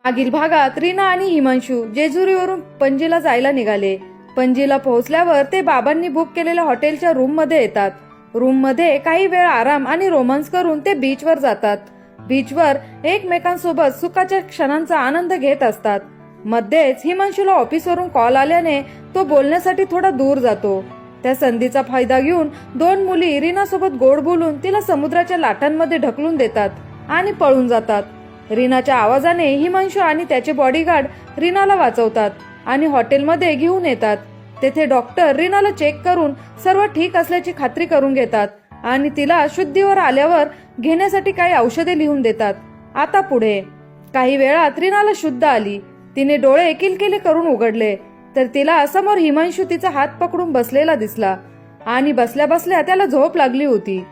मागील भागात रीना आणि हिमांशू जेजुरीवरून पणजीला जायला निघाले. पणजीला पोहोचल्यावर ते बाबांनी बुक केलेल्या हॉटेलच्या रूम मध्ये येतात. रूम मध्ये काही वेळ आराम आणि रोमांस करून ते बीचवर जातात. बीचवर एकमेकांसोबत सुखाच्या क्षणांचा आनंद घेत असतात. मध्येच हिमांशूला ऑफिसवरून कॉल आल्याने तो बोलण्यासाठी थोडा दूर जातो. त्या संधीचा फायदा घेऊन दोन मुली रीना सोबत गोड बोलून तिला समुद्राच्या लाटांमध्ये ढकलून देतात आणि पळून जातात. रीनाच्या आवाजाने हिमांशू आणि त्याचे बॉडीगार्ड रीनाला वाचवतात आणि हॉटेलमध्ये घेऊन येतात. तेथे डॉक्टर रीनाला चेक करून सर्व ठीक असल्याची खात्री करून घेतात आणि तिला शुद्धीवर आल्यावर घेण्यासाठी काही औषधे लिहून देतात. आता पुढे काही वेळात रीनाला शुद्ध आली. तिने डोळे किलकिले करून उघडले तर तिला समोर हिमांशू तिचा हात पकडून बसलेला दिसला आणि बसल्या बसल्या त्याला झोप लागली होती.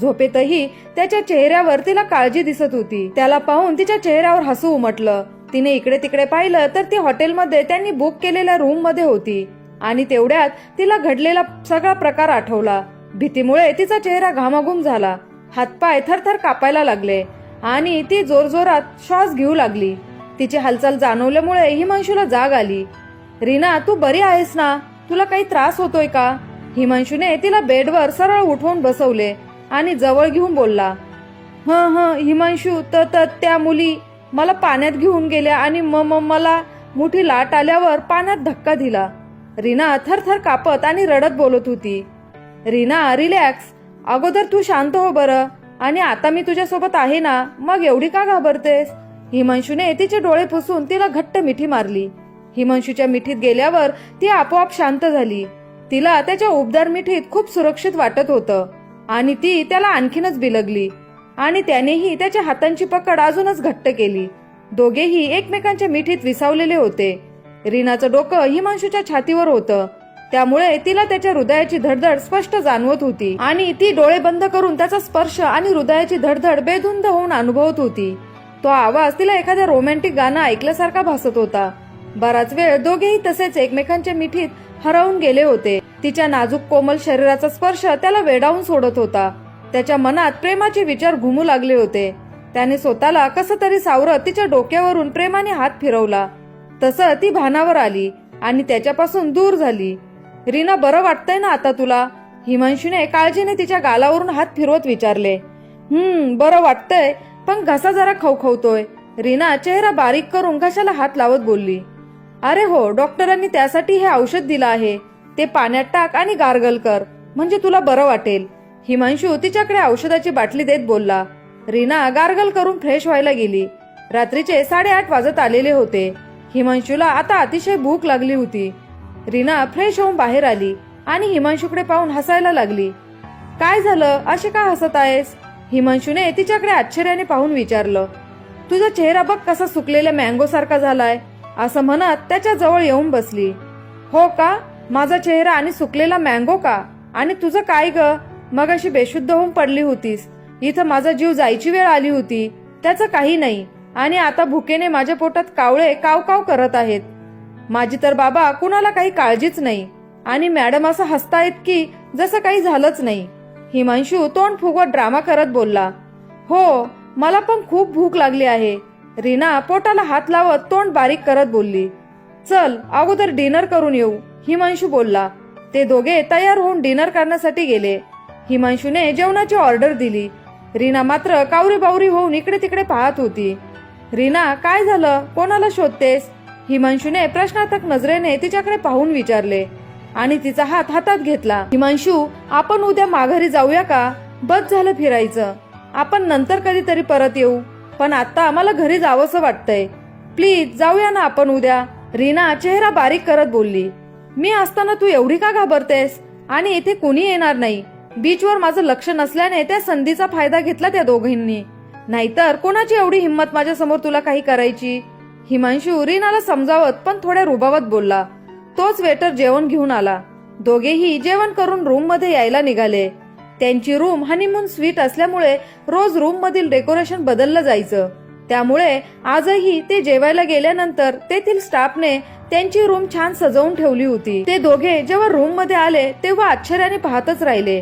झोपेतही त्याच्या चेहऱ्यावर तिला काळजी दिसत होती. त्याला पाहून तिच्या चेहऱ्यावर हसू उमटलं. तिने इकडे तिकडे पाहिलं तर ती हॉटेलमध्ये त्यांनी बुक केलेल्या रूम मध्ये होती आणि तेवढ्यात तिला घडलेला सगळा प्रकार आठवला. भीतीमुळे तिचा चेहरा घामाघूम झाला. हातपाय थरथर कापायला लागले आणि ती जोरजोरात श्वास घेऊ लागली. तिची हालचाल जाणवल्यामुळे हिमांशूला जाग आली. रीना, तू बरी आहेस ना? तुला काही त्रास होतोय का? हिमांशूने तिला बेडवर सरळ उठवून बसवले आणि जवळ घेऊन बोलला. हिमांशू, त्या मुली मला पाण्यात घेऊन गेल्या आणि मला मोठी लाट आल्यावर पाण्यात धक्का दिला. रीना थरथर कापत आणि रडत बोलत होती. रीना, रिलॅक्स. अगोदर तू शांत हो बरं. आणि आता मी तुझ्या सोबत आहे ना, मग एवढी का घाबरतेस? हिमांशूने तिचे डोळे पुसून तिला घट्ट मिठी मारली. हिमांशूच्या मिठीत गेल्यावर ती आपोआप शांत झाली. तिला त्याच्या उबदार मिठीत खूप सुरक्षित वाटत होतं आणि ती त्याला आणखीनच बिलगली आणि त्यानेही त्याच्या हातांची पकड अजूनच घट्ट केली. दोघेही एकमेकांच्या मिठीत विसावलेले होते. रीनाचं डोकं हिमांशूच्या छातीवर होतं, त्यामुळे तिला त्याच्या हृदयाची धडधड स्पष्ट जाणवत होती आणि ती डोळे बंद करून त्याचा स्पर्श आणि हृदयाची धडधड बेधुंद होऊन अनुभवत होती. तो आवाज तिला एखाद्या रोमॅन्टिक गाणं ऐकल्यासारखा भासत होता. बराच वेळ दोघेही तसेच एकमेकांच्या मिठीत हरवून गेले होते. तिच्या नाजूक कोमल शरीराचा स्पर्श त्याला वेडावून सोडत होता. त्याच्या मनात प्रेमाचे विचार घुमू लागले होते. त्याने स्वतःला कसं तरी सावरत तिच्या डोक्यावरून प्रेमाने हात फिरवला. तसं ती भानावर आली आणि त्याच्यापासून दूर झाली. रीना, बरं वाटतंय ना आता तुला? हिमांशूने काळजीने तिच्या गालावरून हात फिरवत विचारले. बरं वाटतंय, पण घसा जरा खवखवतोय. रीना चेहरा बारीक करून घशाला हात लावत बोलली. अरे हो, डॉक्टरांनी त्यासाठी हे औषध दिलं आहे. ते पाण्यात टाक आणि गार्गल कर, म्हणजे तुला बरं वाटेल. हिमांशू तिच्याकडे औषधाची बाटली देत बोलला. रीना गार्गल करून फ्रेश व्हायला गेली. रात्रीचे 8:30 वाजत आलेले होते. हिमांशूला आता अतिशय भूक लागली होती. रीना फ्रेश होऊन बाहेर आली आणि हिमांशूकडे पाहून हसायला लागली. काय झालं, असे का हसत आहेस? हिमांशूने तिच्याकडे आश्चर्याने पाहून विचारलं. तुझा चेहरा बघ कसा सुकलेल्या मँगो सारखा झालाय, असं म्हणत त्याच्या जवळ येऊन बसली. हो का? माझा चेहरा आणि सुकलेला मँगो का? आणि तुझं काय ग? मगाशी बेशुद्ध होऊन पडली होतीस. इथं माझा जीव जायची वेळ आली होती. त्याचं काही नाही. आणि आता भुकेने माझ्या पोटात कावळे काव काव करत आहेत. माझी तर बाबा कुणाला काही काळजीच नाही. आणि मॅडम असं हसतायत की जसं काही झालंच नाही. हिमांशू तोंड फुगवत ड्रामा करत बोलला. हो, मला पण खूप भूक लागली आहे. रीना पोटाला हात लावत तोंड बारीक करत बोलली. चल, अगोदर डिनर करून येऊ, हिमांशू बोलला. ते दोघे तयार होऊन डिनर करण्यासाठी गेले. हिमांशूने जेवणाची ऑर्डर दिली. रीना मात्र कावरी बावरी होऊन इकडे तिकडे पाहत होती. रीना, काय झालं? कोणाला शोधतेस? हिमांशूने प्रश्नार्थक नजरेने तिच्याकडे पाहून विचारले आणि तिचा हात हातात घेतला. हिमांशू, आपण उद्या माघारी जाऊया का? बस झालं फिरायचं. आपण नंतर कधीतरी परत येऊ, पण आता मला घरी जावंसं वाटतंय. प्लीज जाऊया ना आपण उद्या. रीना चेहरा बारीक करत बोलली. मी असताना तू एवढी का घाबरतेस? आणि इथे कुणी येणार नाही. बीचवर माझं लक्ष नसल्याने त्या संधीचा फायदा घेतला त्या दोघींनी. नाहीतर कोणाची एवढी हिंमत माझ्या समोर तुला काही करायची? हिमांशू रीनाला समजावत पण थोड्या रुबावत बोलला. तोच वेटर जेवण घेऊन आला. दोघेही जेवण करून रूम मध्ये यायला निघाले. त्यांची रूम हनीमून स्वीट असल्यामुळे रोज रूम मधील डेकोरेशन बदललं जायचं. त्यामुळे आजही ते जेवायला गेल्यानंतर तेथील स्टाफने त्यांची रूम छान सजवून ठेवली होती. ते दोघे जेव्हा रूम मध्ये आले तेव्हा आश्चर्याने पाहतच राहिले.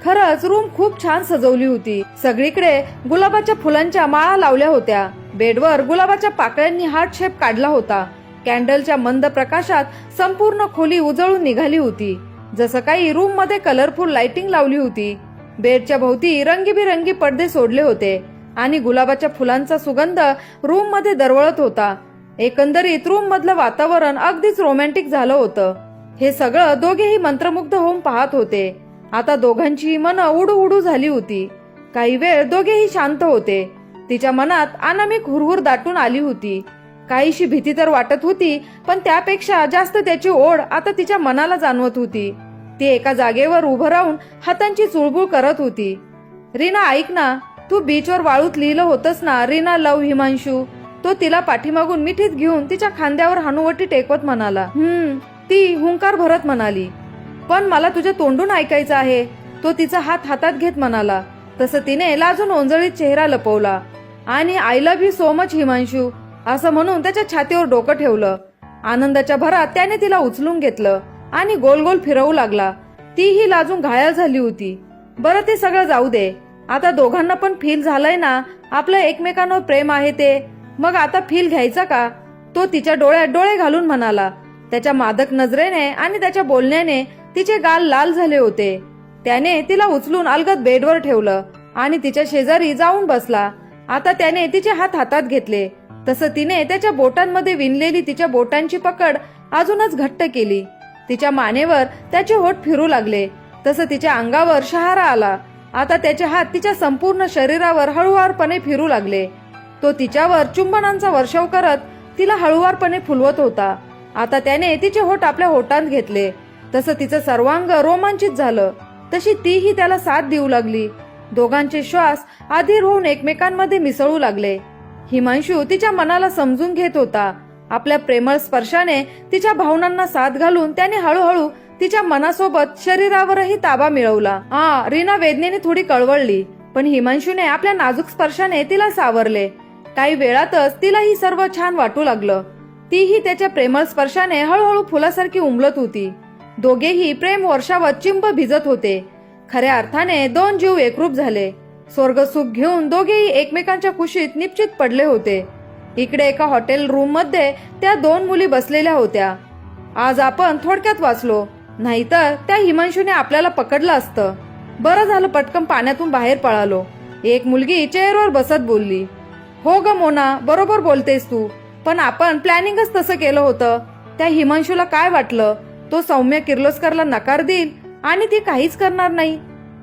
खरंच रूम खूप छान सजवली होती. सगळीकडे गुलाबाच्या फुलांच्या माळा लावल्या होत्या. बेडवर गुलाबाच्या पाकळ्यांनी हार्ट शेप काढला होता. कॅन्डलच्या मंद प्रकाशात संपूर्ण खोली उजळून निघाली होती. जसं काही रूम मध्ये कलरफुल लाइटिंग लावली होती. बेडच्या भोवती रंगीबिरंगी पडदे सोडले होते आणि गुलाबाच्या फुलांचा सुगंध रूम मध्ये दरवळत होता. एकंदरीत रूम मधलं वातावरण अगदीच रोमॅन्टिक झालं होतं. हे सगळं दोघेही मंत्रमुग्ध होऊन पाहत होते. आता दोघांची मनं उडू उडू झाली होती. काही वेळ दोघेही शांत होते. तिच्या मनात अनामिक हुरहुर दाटून आली होती. काहीशी भीती तर वाटत होती, पण त्यापेक्षा जास्त त्याची ओढ आता तिच्या मनाला जाणवत होती. ती एका जागेवर उभं राहून हातांची चुळबुळ करत होती. रीना ऐक ना, तू बीचवर वाळूत लिहिलं होतंस ना, रीना लव हिमांशू. तो तिला पाठीमागून मिठीत घेऊन तिच्या खांद्यावर हानुवटी टेकवत म्हणाला. ती हुंकार भरत म्हणाली, पण मला तुझ्या तोंडून ऐकायचं आहे. तो तिचा हात हातात घेत म्हणाला. तसं तिने लाजून ओंजळीत चेहरा लपवला आणि I love you so much Himanshu असं म्हणून त्याच्या छातीवर डोकं ठेवलं. आनंदाच्या भरात त्याने तिला उचलून घेतलं आणि गोल गोल फिरवू लागला. तीही लाजून घायल झाली होती. बरं ते सगळं जाऊ दे. आता दोघांना पण फील झालंय ना आपलं एकमेकांवर प्रेम आहे ते. मग आता फील घ्यायचा का? तो तिच्या डोळ्यात डोळे घालून म्हणाला. त्याच्या मादक नजरेने आणि त्याच्या बोलण्याने तिचे गाल लाल झाले होते. त्याने तिला उचलून अलगद बेडवर ठेवलं आणि तिच्या शेजारी जाऊन बसला. आता त्याने तिचे हात हातात घेतले. तसं तिने त्याच्या बोटांमध्ये विणलेली तिच्या बोटांची पकड अजूनच घट्ट केली. तिच्या मानेवर त्याचे होठ फिरू लागले. तसं तिच्या अंगावर शहारा आला. आता त्याचे हात तिच्या संपूर्ण शरीरावर हळुवारपणे फिरू लागले. तो तिच्यावर चुंबनांचा वर्षाव करत तिला हळुवारपणे फुलवत होता. आता त्याने तिचे होठ आपल्या होठांत घेतले. तसं तिचं सर्वांग रोमांचित झालं. तशी तीही त्याला साथ देऊ लागली. दोघांचे श्वास अधीर होऊन एकमेकांमध्ये मिसळू लागले. हिमांशू तिच्या मनाला समजून घेत होता. आपल्या प्रेमळ स्पर्शाने तिच्या भावनांना साथ घालून त्याने हळूहळू तिच्या मनासोबत शरीरावरही ताबा मिळवला. रीना वेदनेने थोडी कळवळली, पण हिमांशूने आपल्या नाजूक स्पर्शाने तिला सावरले. काही वेळातच तिला ही सर्व छान वाटू लागलं. तीही त्याच्या प्रेमळ स्पर्शाने हळूहळू फुलासारखी उमलत होती. दोघेही प्रेम वर्षावत चिंब भिजत होते. खऱ्या अर्थाने दोन जीव एकरूप झाले. स्वर्ग सुख घेऊन दोघेही एकमेकांच्या कुशीत निश्चित पडले होते. इकडे एका हॉटेल रूम मध्ये त्या दोन मुली बसलेल्या होत्या. आज आपण थोडक्यात वाचलो, नाहीतर त्या हिमांशूने आपल्याला पकडलं असतं. बरं झालं पटकन पाण्यातून बाहेर पळालो. एक मुलगी चेअरवर बसत बोलली. हो ग मोना, बरोबर बोलतेस तू. पण आपण प्लॅनिंगच तसं केलं होतं. त्या हिमांशूला काय वाटलं, तो सौम्य किर्लोस्करला नकार देईल आणि ती काहीच करणार नाही.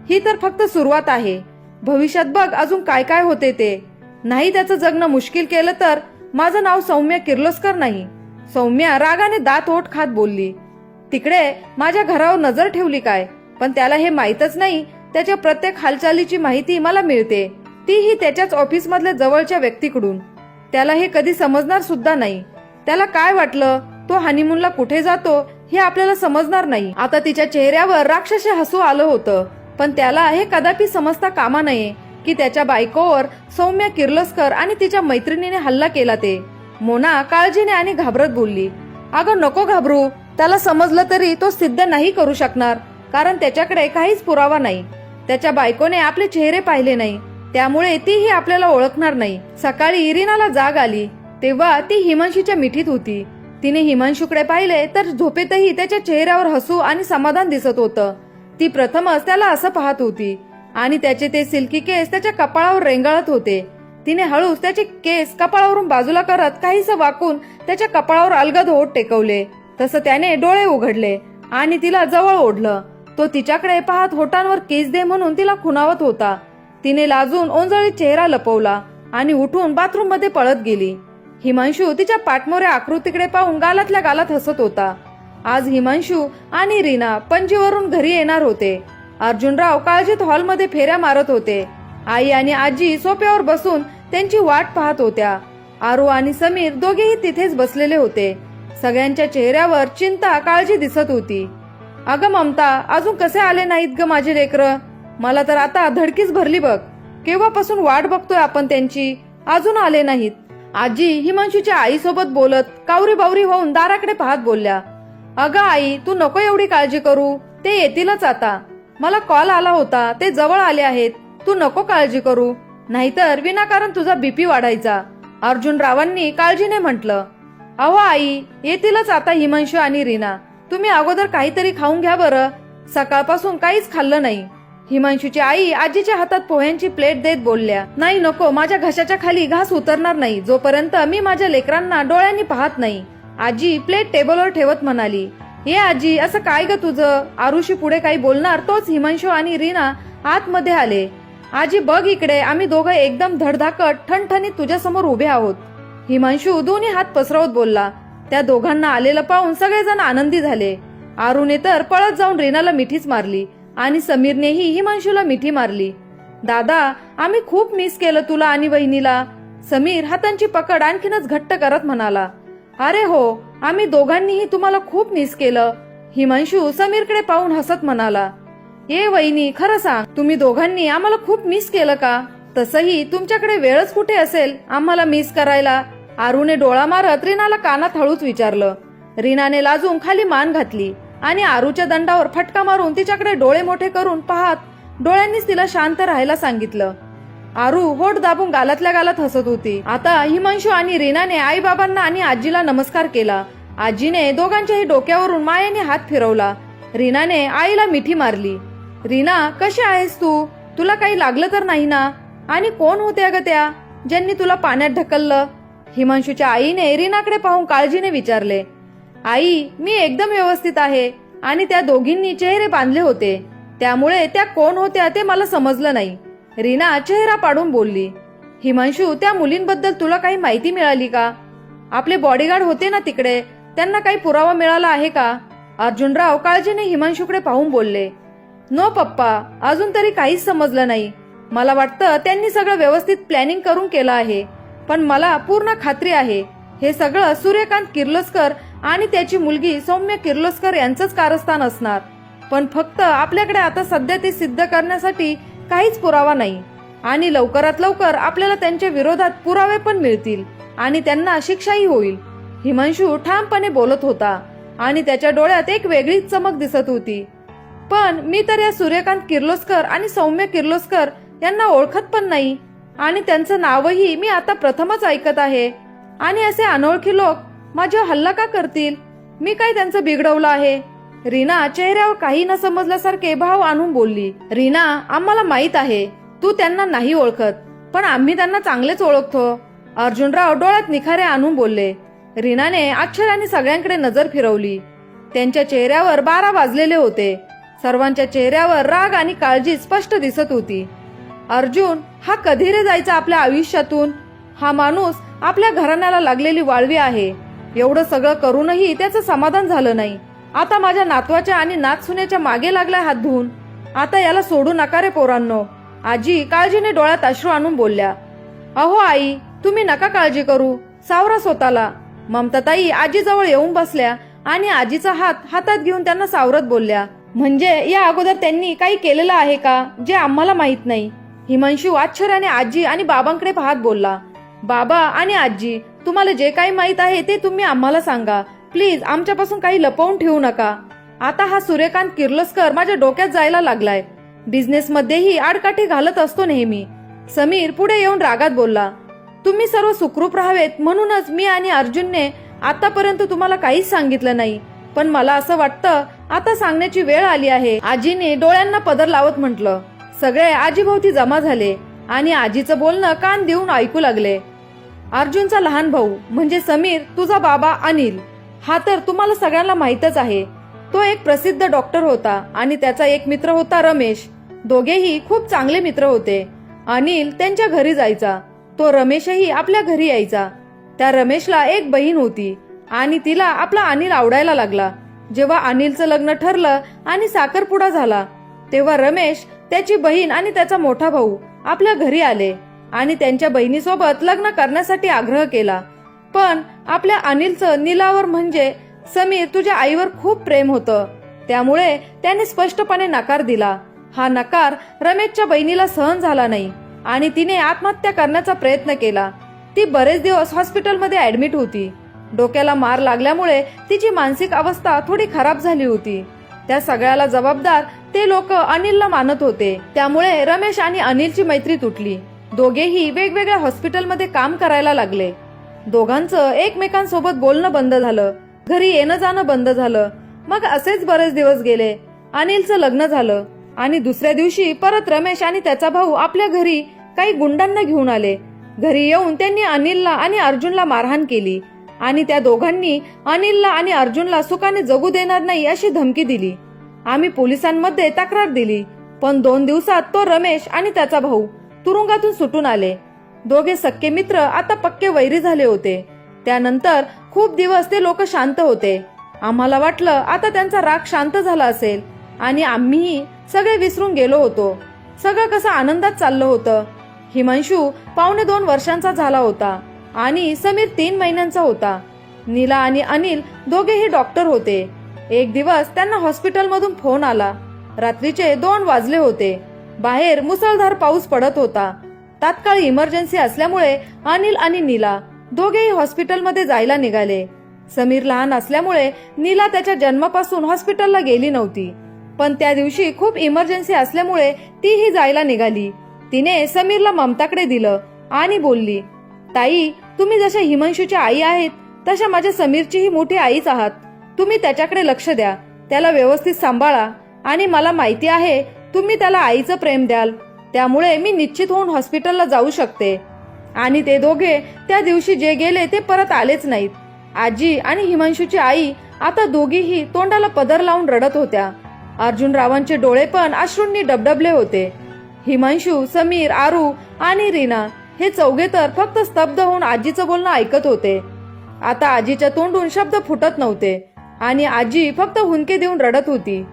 ही तर फक्त सुरुवात आहे. भविष्यात बघ अजून काय काय होते ते. नाही त्याचं जगणं मुश्किल केलं तर माझं नाव सौम्य किर्लोस्कर नाही. सौम्या रागाने दात ओठ खात बोलली. तिकडे माझ्या घरावर नजर ठेवली काय? पण त्याला हे माहीतच नाही. त्याच्या प्रत्येक हालचालीची माहिती मला मिळते, तीही त्याच्याच ऑफिस मधल्या जवळच्या व्यक्तीकडून. त्याला हे कधी समजणार सुद्धा नाही. त्याला काय वाटलं, तो हनीमूनला कुठे जातो हे आपल्याला समजणार नाही. आता तिच्या चेहऱ्यावर राक्षसी हसू आलं होतं. पण त्याला हे कदापि समजता कामा नये की त्याच्या बायकोवर सौम्य किर्लोस्कर आणि तिच्या मैत्रिणीने हल्ला केला ते. मोना काळजीने आणि घाबरत बोलली. अगं नको घाबरू. त्याला समजलं तरी तो सिद्ध नाही करू शकणार, कारण त्याच्याकडे काहीच पुरावा नाही. त्याच्या बायकोने आपले चेहरे पाहिले नाही, त्यामुळे तीही आपल्याला ओळखणार नाही. सकाळी रीनाला जाग आली तेव्हा ती हिमांशीच्या मिठीत होती. तिने हिमांशूकडे पाहिले तर झोपेतही त्याच्या चेहऱ्यावर हसू आणि समाधान दिसत होतं. ती प्रथमच त्याला असं पाहत होती आणि त्याचे ते सिल्की केस त्याच्या कपाळावर रेंगाळत होते. तिने हळूच त्याचे केस कपाळावरून बाजूला करत काहीसं वाकून त्याच्या कपाळावर अलगद ओठ टेकवले. तसं त्याने डोळे उघडले आणि तिला जवळ ओढलं. तो तिच्याकडे पाहत होटांवर केस दे म्हणून तिला खुणावत होता. तिने लाजून ओंजळीत चेहरा लपवला आणि उठून बाथरूम मध्ये पळत गेली. हिमांशू तिच्या पाठमोऱ्या आकृतीकडे पाहून गालातल्या गालात हसत होता. आज हिमांशू आणि रीना पणजीवरून घरी येणार होते. अर्जुनराव काळजीत हॉलमध्ये फेऱ्या मारत होते. आई आणि आजी सोफ्यावर बसून त्यांची वाट पाहत होत्या. आरू आणि समीर दोघेही तिथेच बसलेले होते. सगळ्यांच्या चेहऱ्यावर चिंता काळजी दिसत होती. अगं ममता, अजून कसे आले नाहीत ग माझे लेकरं? मला तर आता धडकीच भरली बघ. केव्हापासून वाट बघतोय आपण त्यांची, अजून आले नाहीत. आजी हिमांशूच्या आईसोबत बोलत कावरी बावरी होऊन दाराकडे पाहत बोलल्या. अगं आई, तू नको एवढी काळजी करू, ते येतीलच आता. मला कॉल आला होता, ते जवळ आले आहेत. तू नको काळजी करू, नाहीतर विनाकारण तुझा बीपी वाढायचा, अर्जुनरावांनी काळजीने म्हटलं. अहो आई, येतीलच आता हिमांशू आणि रीना. तुम्ही अगोदर काहीतरी खाऊन घ्या बरं. सकाळपासून काहीच खाल्लं नाही. हिमांशूची आई आजीच्या हातात पोह्यांची प्लेट देत बोलल्या. नाही नको, माझ्या घशाच्या खाली घास उतरणार नाही जोपर्यंत मी माझ्या लेकरांना डोळ्यांनी पाहत नाही. आजी प्लेट टेबलवर ठेवत म्हणाली. ये आजी, असं काय ग तुझं? आरुषी पुढे काही बोलणार तोच हिमांशू आणि रीना आतमध्ये आले. आजी बघ इकडे, आम्ही दोघं एकदम धडधाकट ठणठणीत तुझ्यासमोर उभे आहोत. हिमांशू दोन्ही हात पसरवत बोलला. त्या दोघांना आलेलं पाहून सगळेजण आनंदी झाले. आरूने तर पळत जाऊन रीनाला मिठीच मारली आणि समीरनेही हिमांशूला मिठी मारली. दादा, आम्ही खूप मिस केलं तुला आणि वहिनीला, समीर हातांची पकड आणखीनच घट्ट करत म्हणाला. अरे हो, आम्ही दोघांनीही तुम्हाला खूप मिस केलं, हिमांशू समीरकडे पाहून हसत म्हणाला. ए वहिनी, खरं सांग, तुम्ही दोघांनी आम्हाला खूप मिस केलं का? तसंही तुमच्याकडे वेळच कुठे असेल आम्हाला मिस करायला? आरूने डोळा मारत रीनाला कानात हळूच विचारलं. रीनाने लाजून खाली मान घातली आणि आरूच्या दंडावर फटका मारून तिच्याकडे डोळे मोठे करून पाहत डोळ्यांनीच तिला शांत राहायला सांगितलं. आरू होठ दाबून गालातल्या गालात हसत होती. आता हिमांशू आणि रीनाने आई बाबांना आणि आजीला नमस्कार केला. आजीने दोघांच्याही डोक्यावरून मायेने हात फिरवला. रीनाने आईला मिठी मारली. रीना, कशी आहेस तू? तुला काही लागलं तर नाही ना? आणि कोण होत्या ग त्या ज्यांनी तुला पाण्यात ढकललं? हिमांशूच्या आईने रीनाकडे पाहून काळजीने विचारले. आई, मी एकदम व्यवस्थित आहे. आणि त्या दोघींनी चेहरे बांधले होते, त्यामुळे त्या कोण होत्या ते मला समजलं नाही, रीना चेहरा पाडून बोलली. हिमांशू, त्या मुलींबद्दल तुला काही माहिती मिळाली का? आपले बॉडीगार्ड होते ना तिकडे, त्यांना काही पुरावा मिळाला आहे का? अर्जुनराव काळजीने हिमांशूकडे पाहून बोलले. नो पप्पा, अजून तरी काहीच समजलं नाही. मला वाटतं त्यांनी सगळं व्यवस्थित प्लॅनिंग करून केलं आहे, पण मला पूर्ण खात्री आहे हे सगळं सूर्यकांत किर्लोस्कर आणि त्याची मुलगी सौम्य किर्लोस्कर यांचंच कारस्थान असणार. पण फक्त आपल्याकडे आता सध्या ते सिद्ध करण्यासाठी काहीच पुरावा नाही आणि लवकरात लवकर आपल्याला त्यांच्या विरोधात पुरावे पण मिळतील आणि त्यांना शिक्षाही होईल. हिमांशू ठामपणे बोलत होता आणि त्याच्या डोळ्यात एक वेगळीच चमक दिसत होती. पण मी तर या सूर्यकांत किर्लोस्कर आणि सौम्य किर्लोस्कर यांना ओळखत पण नाही आणि त्यांचं नावही मी आता प्रथमच ऐकत आहे. आणि असे अनोळखी लोक माझ्या हल्ला का करतील? मी काय त्यांचं बिघडवलं आहे? रीना चेहऱ्यावर काही न समजल्यासारखे भाव आणून बोलली. रीना, आम्हाला माहित आहे तू त्यांना नाही ओळखत, पण आम्ही त्यांना चांगलेच ओळखतो. अर्जुनराव डोळ्यात निखारे आणून बोलले. रीनाने आश्चर्याने सगळ्यांकडे नजर फिरवली. त्यांच्या चेहऱ्यावर 12 वाजलेले होते. सर्वांच्या चेहऱ्यावर राग आणि काळजी स्पष्ट दिसत होती. अर्जुन, हा कधी रे जायचा आपल्या आयुष्यातून? हा माणूस आपल्या घराण्याला लागलेली वाळवी आहे. एवढं सगळं करूनही त्याचं समाधान झालं नाही. आता माझ्या नातवाच्या आणि नातसुनेच्या मागे लागलाय हात धुवून. आता याला सोडू नका रे पोरांनो, आजी काळजीने डोळ्यात अश्रू आणून बोलल्या. अहो आई, तुम्ही नका काळजी करू, सावरा स्वतःला. ममताताई आजीजवळ येऊन बसल्या आणि आजीचा हात हातात घेऊन त्यांना सावरत बोलल्या. म्हणजे या अगोदर त्यांनी काही केलेलं आहे का जे आम्हाला माहित नाही? हिमांशू आश्चर्याने आजी आणि बाबांकडे पाहत बोलला. बाबा आणि आजी, तुम्हाला जे काही माहित आहे ते तुम्ही आम्हाला सांगा प्लीज, आमच्यापासून काही लपवून ठेवू नका. आता हा सूर्यकांत किर्लोस्कर माझ्या डोक्यात जायला लागलाय. बिझनेस मध्येही आडकाठी घालत असतो नेहमी. समीर पुढे येऊन रागात बोलला. तुम्ही सर्व सुखरूप राहावेत म्हणूनच मी आणि अर्जुनने आतापर्यंत तुम्हाला काहीच सांगितलं नाही, पण मला असं वाटतं आता सांगण्याची वेळ आली आहे. आजीने डोळ्यांना पदर लावत म्हटलं. सगळे आजीभोवती जमा झाले आणि आजीचं बोलणं कान देऊन ऐकू लागले. अर्जुनचा लहान भाऊ म्हणजे समीर, तुझा बाबा अनिल, हा तर तुम्हाला सगळ्यांना माहितच आहे. तो एक प्रसिद्ध डॉक्टर होता आणि त्याचा एक मित्र होता रमेश. दोघेही खूप चांगले मित्र होते. अनिल त्यांच्या घरी जायचा, तो रमेशही आपल्या घरी यायचा. त्या रमेशला एक बहीण होती आणि तिला आपला अनिल आवडायला लागला. जेव्हा अनिलचं लग्न ठरलं आणि साखरपुडा झाला तेव्हा रमेश, त्याची बहीण आणि त्याचा मोठा भाऊ आपल्या घरी आले आणि त्यांच्या बहिणीसोबत लग्न करण्यासाठी आग्रह केला. पण आपल्या अनिलचं नीलावर म्हणजे समीर तुझ्या आईवर खूप प्रेम होतं, त्यामुळे त्याने स्पष्टपणे नकार दिला. हा नकार रमेशच्या बहिणीला सहन झाला नाही आणि तिने आत्महत्या करण्याचा प्रयत्न केला. ती बरेच दिवस हॉस्पिटलमध्ये ऍडमिट होती. डोक्याला मार लागल्यामुळे तिची मानसिक अवस्था थोडी खराब झाली होती. त्या सगळ्याला जबाबदार ते लोक अनिलला मानत होते. त्यामुळे रमेश आणि अनिलची मैत्री तुटली. दोघेही वेगवेगळ्या हॉस्पिटलमध्ये काम करायला लागले. दोघांचं एकमेकांसोबत बोलणं बंद झालं, घरी येणं जाणं बंद झालं. मग असेच बरेच दिवस गेले. अनिलचं लग्न झालं आणि दुसऱ्या दिवशी परत रमेश आणि त्याचा भाऊ आपल्या घरी काही गुंडांना घेऊन आले. घरी येऊन त्यांनी अनिलला आणि अर्जुनला मारहाण केली आणि त्या दोघांनी अनिलला आणि अर्जुनला सुखाने जगू देणार नाही अशी धमकी दिली. आम्ही पोलिसांमध्ये तक्रार दिली, पण 2 दिवसात तो रमेश आणि त्याचा भाऊ तुरुंगातून सुटून आले. दोघे सख्खे मित्र आता पक्के वैरी झाले होते. त्यानंतर खूप दिवस ते लोक शांत होते. आम्हाला वाटलं आता त्यांचा राग शांत झाला असेल आणि आम्हीही सगळे विसरून गेलो होतो. सगळं कसं आनंदात चाललं होतं. हिमांशू 2.25 वर्षांचा झाला होता आणि समीर 3 महिन्यांचा होता. नीला आणि अनिल दोघेही डॉक्टर होते. एक दिवस त्यांना हॉस्पिटलमधून फोन आला. रात्रीचे 2 वाजले होते. बाहेर मुसळधार पाऊस पडत होता. तात्काळ इमर्जन्सी असल्यामुळे अनिल आणि नीला दोघेही हॉस्पिटलमध्ये जायला निघाले. समीर लहान असल्यामुळे नीला त्याच्या जन्मापासून हॉस्पिटलला गेली नव्हती, पण त्या दिवशी खूप इमर्जन्सी असल्यामुळे तीही जायला निघाली. तिने समीरला ममताकडे दिलं आणि बोलली, ताई, तुम्ही जशा हिमांशूच्या आई आहेत तशा माझ्या समीरचीही मोठी आईच आहात. तुम्ही त्याच्याकडे लक्ष द्या, त्याला व्यवस्थित सांभाळा आणि मला माहिती आहे तुम्ही त्याला आईचं प्रेम द्याल. त्यामुळे मी निश्चित होऊन हॉस्पिटलला जाऊ शकते. आणि ते दोघे त्या दिवशी जे गेले ते परत आलेच नाहीत. आजी आणि हिमांशूची आई आता दोघीही तोंडाला पदर लावून रडत होत्या. अर्जुनरावांचे डोळे पण अश्रूंनी डबडबले होते. हिमांशू, समीर, आरू आणि रीना हे चौघे तर फक्त स्तब्ध होऊन आजीचं बोलणं ऐकत होते. आता आजीच्या तोंडून शब्द फुटत नव्हते आणि आजी फक्त हुंदके देऊन रडत होती.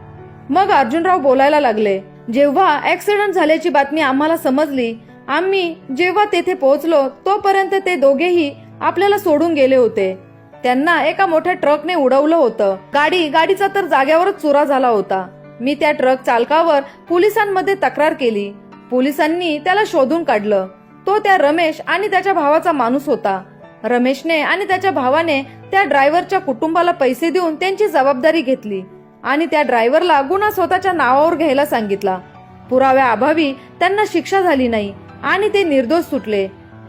मग अर्जुनराव बोलायला लागले, जेव्हा ऍक्सिडेंट झाल्याची बातमी आम्हाला समजली, आम्ही जेव्हा तेथे पोहोचलो तोपर्यंत ते दोघेही आपल्याला सोडून गेले होते. त्यांना एका मोठ्या ट्रकने उडवलं होतं. गाडीचा तर जाग्यावरच चुरा झाला होता. मी त्या ट्रक चालकावर पोलिसांमध्ये तक्रार केली. पोलिसांनी त्याला शोधून काढलं. तो त्या रमेश आणि त्याच्या भावाचा माणूस होता. रमेशने आणि त्याच्या भावाने त्या ड्रायव्हरच्या कुटुंबाला पैसे देऊन त्यांची जबाबदारी घेतली आणि त्या ड्रायव्हरला गुन्हा स्वतःच्या नावावर घ्यायला सांगितला. पुराव्याअभावी त्यांना शिक्षा झाली नाही आणि ते निर्दोष सुटले.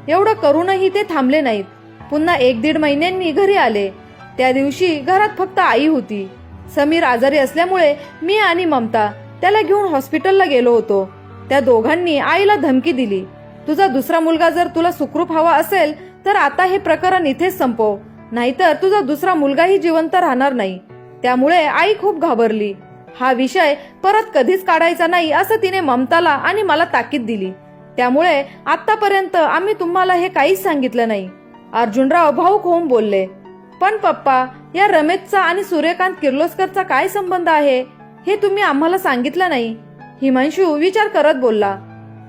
एवढं करूनही ते थांबले नाहीत. पुन्हा 1-1.5 महिन्यांनी घरी आले. त्या दिवशी घरात फक्त आई होती. समीर आजारी असल्यामुळे मी आणि ममता त्याला घेऊन हॉस्पिटलला गेलो होतो. त्या दोघांनी आईला धमकी दिली, तुझा दुसरा मुलगा जर तुला सुखरूप हवा असेल तर आता हे प्रकरण इथेच संपव, नाहीतर तुझा दुसरा मुलगाही जिवंत राहणार नाही. त्यामुळे आई खूप घाबरली. हा विषय परत कधीच काढायचा नाही असं तिने ममताला आणि मला ताकीद दिली. त्यामुळे आतापर्यंत आम्ही तुम्हाला हे काहीच सांगितलं नाही. अर्जुनराव भाऊक होऊन बोलले, पण पप्पा, या रमेशचा आणि सूर्यकांत किर्लोस्करचा काय संबंध आहे हे तुम्ही आम्हाला सांगितलं नाही. हिमांशू विचार करत बोलला,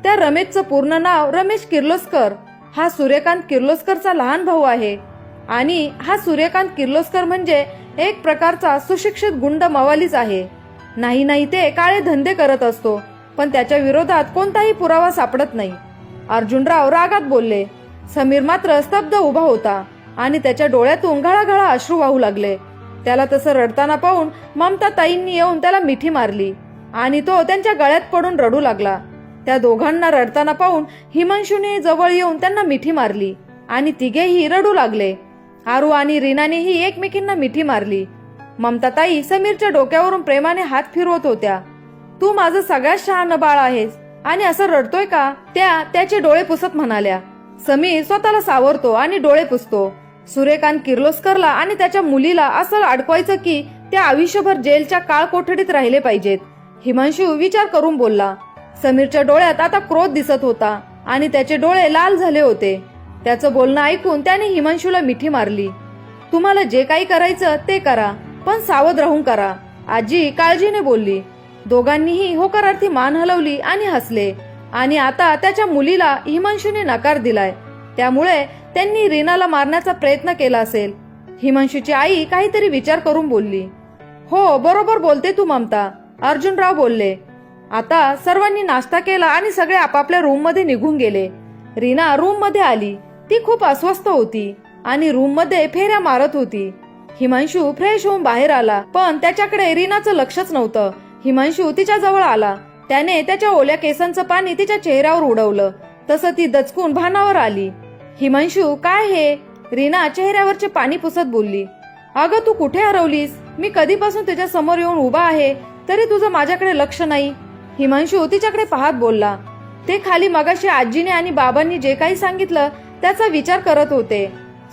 त्या रमेशचं पूर्ण नाव रमेश किर्लोस्कर. हा सूर्यकांत किर्लोस्करचा लहान भाऊ आहे आणि हा सूर्यकांत किर्लोस्कर म्हणजे एक प्रकारचा सुशिक्षित गुंड मवालीच आहे. नाही ते काळे धंदे करत असतो, पण त्याच्या विरोधात कोणताही पुरावा सापडत नाही. अर्जुनराव रागात बोलले. समीर मात्र स्तब्ध उभा होता आणि त्याच्या डोळ्यातून घळाघळा अश्रू वाहू लागले. त्याला तसं रडताना पाहून ममता ताईंनी येऊन त्याला मिठी मारली आणि तो त्यांच्या गळ्यात पडून रडू लागला. त्या दोघांना रडताना पाहून हिमांशूने जवळ येऊन त्यांना मिठी मारली आणि तिघेही रडू लागले. आरू आणि रीनानेही एकमेकींना मिठी मारली. ममता ताई समीरच्या डोक्यावरून प्रेमाने हात फिरवत होत्या. तू माझं सगळ्यात शहाणं बाळ आहेस आणि असं रडतोय का? त्या त्याचे डोळे पुसत म्हणाल्या. समीर स्वतःला सावरतो आणि डोळे पुसतो. सूर्यकांत किर्लोस्करला आणि त्याच्या मुलीला असं अडकवायचं की त्या आयुष्यभर जेलच्या काळ कोठडीत राहिले पाहिजेत. हिमांशू विचार करून बोलला. समीरच्या डोळ्यात आता क्रोध दिसत होता आणि त्याचे डोळे लाल झाले होते. त्याचं बोलणं ऐकून त्याने हिमांशूला मिठी मारली. तुम्हाला जे काही करायचं ते करा, पण सावध राहून करा, आजी काळजीने बोलली. दोघांनीही होकारार्थी मान हलवली आणि हसले. आणि आता त्याच्या मुलीला हिमांशूने नकार दिलाय, त्यामुळे त्यांनी रीनाला मारण्याचा प्रयत्न केला असेल. हिमांशूची आई काहीतरी विचार करून बोलली. हो, बरोबर बोलते तू ममता, अर्जुनराव बोलले. आता सर्वांनी नाश्ता केला आणि सगळे आपापल्या रूम मध्ये निघून गेले. रीना रूम मध्ये आली. ती खूप अस्वस्थ होती आणि रूम मध्ये फेऱ्या मारत होती. हिमांशू फ्रेश होऊन बाहेर आला, पण त्याच्याकडे रीनाचं लक्षच नव्हतं. हिमांशू तिच्या जवळ आला. त्याने त्याच्या ओल्या केसांचं पाणी तिच्या चेहऱ्यावर उडवलं. तसं ती दचकून भानावर आली. हिमांशू, काय हे? रीना चेहऱ्यावरचे पाणी पुसत बोलली. अगं, तू कुठे हरवलीस? मी कधीपासून तुझ्या समोर येऊन उभा आहे, तरी तुझं माझ्याकडे लक्ष नाही. हिमांशू तिच्याकडे पाहत बोलला. ते खाली मगाशी आजीने आणि बाबांनी जे काही सांगितलं त्याचा विचार करत होते.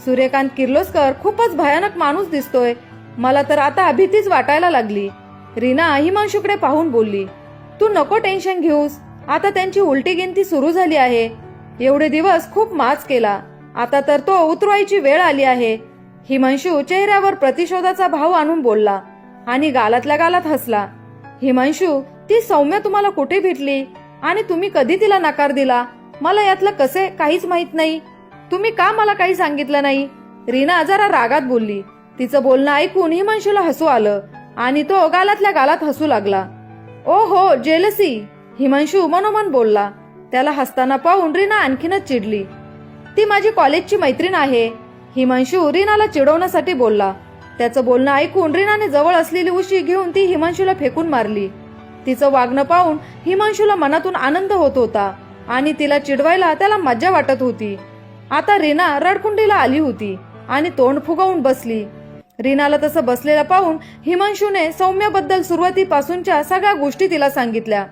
सूर्यकांत किर्लोस्कर खूपच भयानक माणूस दिसतोय. मला तर आता भीतीच वाटायला लागली. रीना हिमांशूकडे पाहून बोलली. तू नको टेन्शन घेऊस. आता त्यांची उलटी गिनती सुरू झाली आहे. एवढे दिवस खूप माच केला, आता तर तो उतरवायची वेळ आली आहे. हिमांशू चेहऱ्यावर प्रतिशोधाचा भाव आणून बोलला आणि गालातल्या गालात हसला. हिमांशू, ती सौम्य तुम्हाला कुठे भेटली आणि तुम्ही कधी तिला नकार दिला? मला यातलं कसे काहीच माहित नाही. तुम्ही का मला काही सांगितलं नाही? रीना जरा रागात बोलली. तिचं बोलणं ऐकून हिमांशूला हसू आलं आणि तो गालातल्या गालात हसू लागला. ओ हो, जेलसी, हिमांशू मनोमन बोलला. त्याला हसताना पाहून रीना आणखीनच चिडली. ती माझी कॉलेजची मैत्रीण आहे, हिमांशू रीनाला चिडवण्यासाठी बोलला. त्याचं बोलणं ऐकून रीनाने जवळ असलेली उशी घेऊन ती हिमांशूला फेकून मारली. तिचं वागणं पाहून हिमांशूला मनातून आनंद होत होता आणि तिला चिडवायला त्याला मज्जा वाटत होती. आता रीना रडकुंडीला आली होती आणि तोंड फुगवून बसली. रीनाला तसं बसलेला पाहून हिमांशूने सौम्याबद्दल सुरुवातीपासूनच्या सगळ्या गोष्टी तिला सांगितल्या.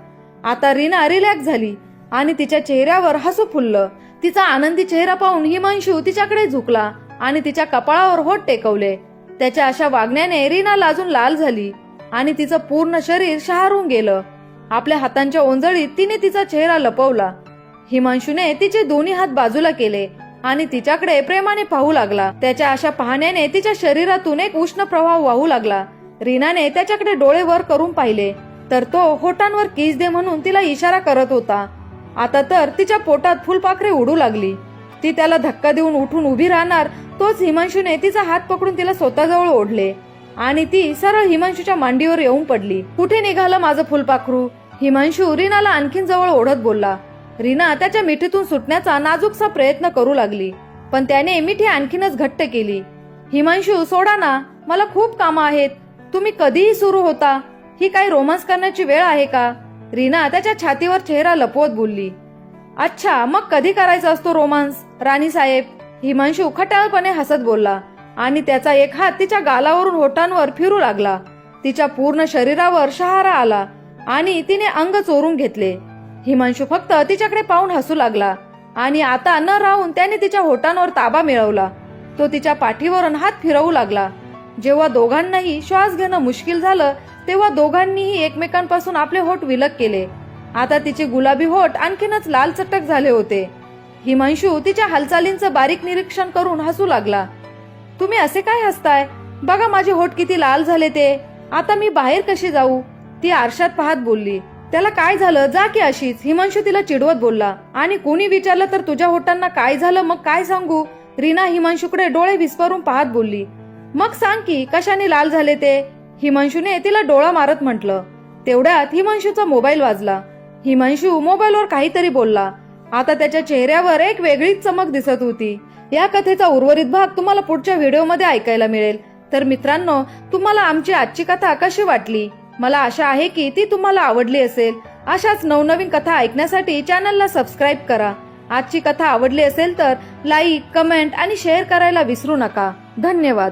आता रीना रिलॅक्स झाली आणि तिच्या चेहऱ्यावर हसू फुललं. तिचा आनंदी चेहरा पाहून हिमांशू तिच्याकडे झुकला आणि तिच्या कपाळावर होठ टेकवले. त्याच्या अशा वागण्याने रीना लाजून लाल झाली आणि तिचं पूर्ण शरीर शहारून गेलं. आपल्या हातांच्या ओंजळीत तिने तिचा चेहरा लपवला. हिमांशूने तिचे दोन्ही हात बाजूला केले आणि तिच्याकडे प्रेमाने पाहू लागला. त्याच्या अशा पाहण्याने तिच्या शरीरातून एक उष्ण प्रवाह वाहू लागला. रीनाने त्याच्याकडे डोळे वर करून पाहिले तर तो होटांवर किस दे म्हणून तिला इशारा करत होता. आता तर तिच्या पोटात फुलपाखरे उडू लागली. ती त्याला धक्का देऊन उठून उभी राहणार तोच हिमांशूने तिचा हात पकडून तिला स्वतःजवळ ओढले आणि ती सरळ हिमांशूच्या मांडीवर येऊन पडली. कुठे निघालं माझं फुलपाखरू? हिमांशू रीनाला आणखीन जवळ ओढत बोलला. रीना त्याच्या मिठीतून सुटण्याचा नाजूकसा प्रयत्न करू लागली, पण त्याने मिठी आणखीनच घट्ट केली. हिमांशू, सोडा ना, मला खूप कामं आहेत. तुम्ही कधीही सुरू होता. ही काही रोमांस करण्याची वेळ आहे का? रीना त्याच्या छातीवर चेहरा लपवत बोलली. अच्छा, मग कधी करायचा असतो रोमांस, राणी साहेब? हिमांशू खट्याळपणे हसत बोलला आणि त्याचा एक हात तिच्या गालावरून होटांवर फिरू लागला. तिच्या पूर्ण शरीरावर शहारा आला आणि तिने अंग चोरून घेतले. हिमांशू फक्त तिच्याकडे पाहून हसू लागला आणि आता न राहून त्याने तिच्या होटांवर ताबा मिळवला. तो तिच्या पाठीवरून हात फिरवू लागला. जेव्हा दोघांनाही श्वास घेणं मुश्किल झालं तेव्हा दोघांनीही एकमेकांपासून आपले होठ विलग केले. आता तिचे गुलाबी होठ आणखीनच लाल चटक झाले होते. हिमांशू तिच्या हालचालींचं बारीक निरीक्षण करून हसू लागला. तुम्ही असे काय हसताय? बघा माझे होठ किती लाल झाले ते. आता मी बाहेर कशी जाऊ? ती आरशात पाहत बोलली. त्याला काय झालं? जा की अशीच, हिमांशू तिला चिडवत बोलला. आणि कोणी विचारलं तर तुझ्या होटांना काय झालं मग काय सांगू? रीना हिमांशूकडे डोळे विस्फारून पाहत बोलली. मग सांग की कशाने लाल झाले ते? हिमांशूने तिला डोळा मारत म्हटलं. तेवढ्यात हिमांशूचा मोबाईल वाजला. हिमांशू मोबाईलवर काहीतरी बोलला. आता त्याच्या चेहऱ्यावर एक वेगळीच चमक दिसत होती. या कथेचा उर्वरित भाग तुम्हाला पुढच्या व्हिडिओमध्ये ऐकायला मिळेल. तर मित्रांनो, तुम्हाला आमची आजची कथा कशी वाटली? मला आशा आहे की ती तुम्हाला आवडली असेल. अशाच नवनवीन कथा ऐकण्यासाठी चॅनलला सबस्क्राईब करा. आजची कथा आवडली असेल तर लाईक, कमेंट आणि शेअर करायला विसरू नका. धन्यवाद.